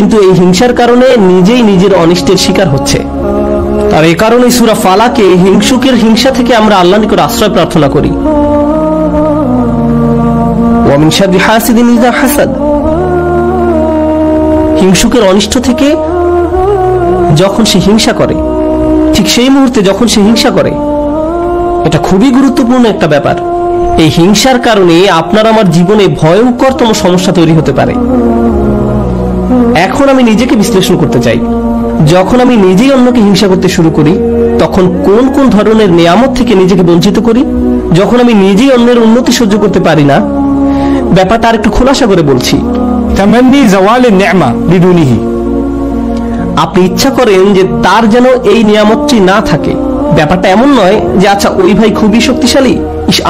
কিন্তু এই হিংসার কারণে নিজেই নিজের অনিষ্টের শিকার হচ্ছে। আর এই কারণে সূরা ফালাকে হিংসুকের হিংসা থেকে আমরা আল্লাহর নিকট আশ্রয় প্রার্থনা করি। ওয়া মিন শাররি হাসিদিন ইযা হাসাদ, হিংসুকের অনিষ্ট থেকে যখন সে হিংসা করে, ঠিক সেই মুহূর্তে যখন সে হিংসা করে, এটা খুবই গুরুত্বপূর্ণ একটা ব্যাপার। এই হিংসার কারণে আপনার আমার জীবনে ভয়ঙ্করতম সমস্যা তৈরি হতে পারে। এখন আমি নিজেকে বিশ্লেষণ করতে চাই, যখন আমি নিজেই অন্যকে হিংসা করতে শুরু করি তখন কোন কোন ধরনের নিয়ামত থেকে নিজেকে বঞ্চিত করি। যখন আমি নিজেই অন্যের উন্নতি সহ্য করতে পারি না, ব্যাপারটা আর একটু খোলাসা করে বলছি। তামান্নি জাওয়ালিন নি'মা বিদুনিহি, আপনি ইচ্ছা করেন যে তার যেন এই নিয়ামতটি না থাকে। ব্যাপারটা এমন নয় যে আচ্ছা ওই ভাই খুবই শক্তিশালী,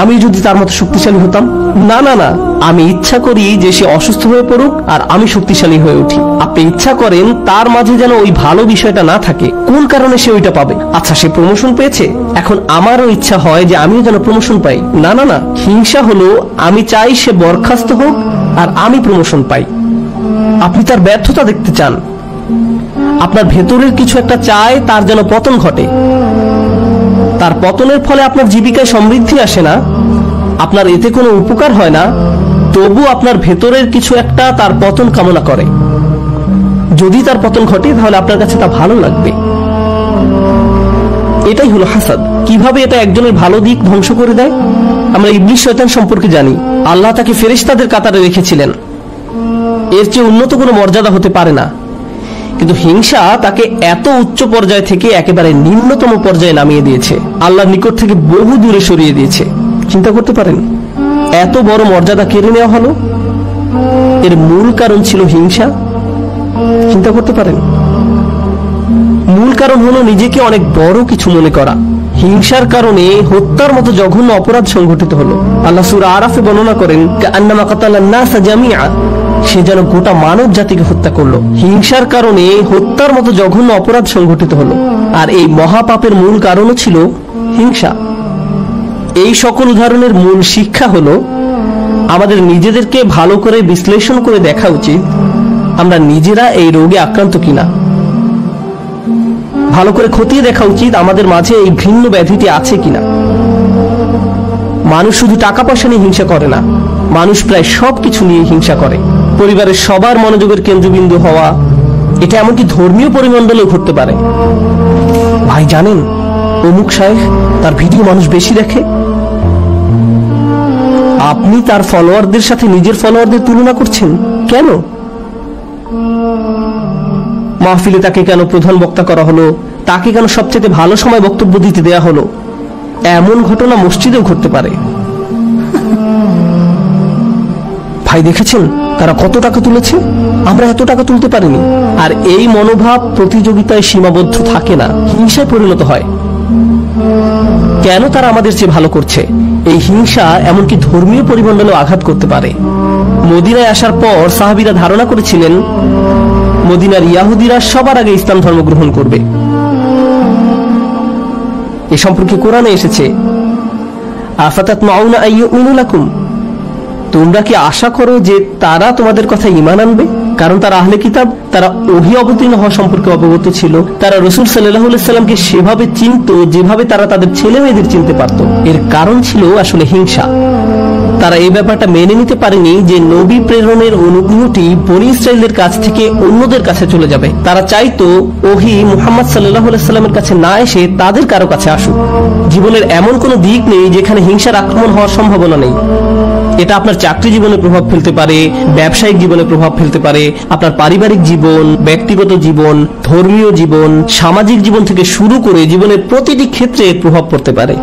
আমি যদি তার মতো শক্তিশালী হতাম। না না না, আমি ইচ্ছা করি যে সে অসুস্থ হয়ে পড়ুক আর আমি শক্তিশালী হয়ে উঠি। আপনি ইচ্ছা করেন তার মাঝে যেন ওই ভালো বিষয়টা না থাকে। কোন কারণে সে ওইটা পাবে? আচ্ছা সে প্রমোশন পেয়েছে, এখন আমারও ইচ্ছা হয় যে আমিও যেন প্রমোশন পাই। না না না, হিংসা হলো আমি চাই সে বরখাস্ত হোক আর আমি প্রমোশন পাই। আপনি তার ব্যর্থতা দেখতে চান, আপনার ভেতরের কিছু একটা চায় তার যেন পতন ঘটে। তার পতনের ফলে আপনার জীবিকায় সমৃদ্ধি আসে না, আপনার এতে কোনো উপকার হয় না, তবু আপনার ভেতরের কিছু একটা তার পতন কামনা করে। যদি তার পতন ঘটে তাহলে আপনার কাছে তা ভালো লাগবে। এটাই হলো হাসাদ। কিভাবে এটা একজনের ভালো দিক ধ্বংস করে দেয়? আমরা ইবলিস শয়তান সম্পর্কে জানি, আল্লাহ তাকে ফেরেশতাদের কাতারে রেখেছিলেন, এর চেয়ে উন্নত কোনো মর্যাদা হতে পারে না। কিন্তু হিংসা তাকে এত উচ্চ পর্যায় থেকে একেবারে নিম্নতম পর্যায়ে নামিয়ে দিয়েছে, আল্লাহর নিকট থেকে বহু দূরে সরিয়ে দিয়েছে। চিন্তা করতে পারেন এত বড় মর্যাদা কেড়ে নেওয়া হলো, এর মূল কারণ ছিল হিংসা। চিন্তা করতে পারেন মূল কারণ হলো নিজেকে অনেক বড় কিছু মনে করা। হিংসার কারণে হত্যার মতো জঘন্য অপরাধ সংঘটিত হলো। আল্লাহ সূরা আরাফে বর্ণনা করেন, কাআন্নামা কাতালান নাসা জামিআ, সে যেন গোটা মানব জাতিকে হত্যা করলো। হিংসার কারণে হত্যার মতো জঘন্য অপরাধ সংঘটিত হলো, আর এই মহাপাপের মূল কারণও ছিল হিংসা। এই সকল উদাহরণের মূল শিক্ষা হলো আমাদের নিজেদেরকে ভালো করে বিশ্লেষণ করে দেখা উচিত আমরা নিজেরা এই রোগে আক্রান্ত কিনা। ভালো করে খতিয়ে দেখা উচিত আমাদের মাঝে এই ঘৃণ্য ব্যাধিটি আছে কিনা। মানুষ শুধু টাকা পয়সা নিয়ে হিংসা করে না, মানুষ প্রায় সবকিছু নিয়ে হিংসা করে। পরিবারের সবার মনোযোগের কেন্দ্রবিন্দু হওয়া, এটা এমনকি ধর্মীয় পরিমণ্ডলেও ঘটতে পারে। ভাই জানেন অমুক শায়েখ, তার ভিডিও মানুষ বেশি দেখে। আপনি তার ফলোয়ারদের সাথে নিজের ফলোয়ারদের তুলনা করছেন কেন? মাহফিলে তাকে কেন প্রধান বক্তা করা হলো? তাকে কেন সবচেয়ে ভালো সময় বক্তব্য দিতে দেয়া হলো? এমন ঘটনা মসজিদেও ঘটতে পারে। ভাই দেখেছেন তারা কত টাকা তুলেছে, আমরা এত টাকা তুলতে পারিনি। আর এই মনোভাব প্রতিযোগিতায় সীমাবদ্ধ থাকে না, হিংসায় পরিণত হয়। কেন তারা আমাদের চেয়ে ভালো করছে? এই হিংসা এমনকি ধর্মীয় পরিমণ্ডলেও আঘাত করতে পারে। মদিনায় আসার পর সাহাবীরা ধারণা করেছিলেন মদিনার ইয়াহুদিরা সবার আগে ইসলাম ধর্ম গ্রহণ করবে। এ সম্পর্কে কোরআনে এসেছে, আফাতাতমাউনা আইয়ুমিনু লাকুম, তোমরা কি আশা করো যে তারা তোমাদের কথা ঈমান আনবে? কারণ তারা আহলে কিতাব, তারা ওহী অবতীর্ণ হওয়া সম্পর্কে অবগত ছিল। তারা রাসূল সাল্লাল্লাহু আলাইহি সাল্লামকে সেভাবে চিনত যেভাবে তারা তাদের ছেলে মেয়েদের চিনতে পারত। এর কারণ ছিল আসলে হিংসা। তারা এই ব্যাপারটা মেনে নিতে পারেনি যে নবী প্রেরণের অনুগ্রহটি বনী ইসরাইলদের কাছ থেকে অন্যদের কাছে চলে যাবে। তারা চাইতো ওহী মুহাম্মদ সাল্লাল্লাহু আলাইহি সাল্লামের কাছে না এসে তাদের কারো কাছে আসুক। জীবনের এমন কোনো দিক নেই যেখানে হিংসার আক্রমণ হওয়ার সম্ভাবনা নেই। এটা আপনার চাকরি জীবনে প্রভাব ফেলতে পারে, ব্যবসায়িক জীবনে প্রভাব ফেলতে পারে, আপনার পারিবারিক জীবন, ব্যক্তিগত জীবন, ধর্মীয় জীবন, সামাজিক জীবন থেকে শুরু করে জীবনের প্রতিটি ক্ষেত্রে প্রভাব পড়তে পারে।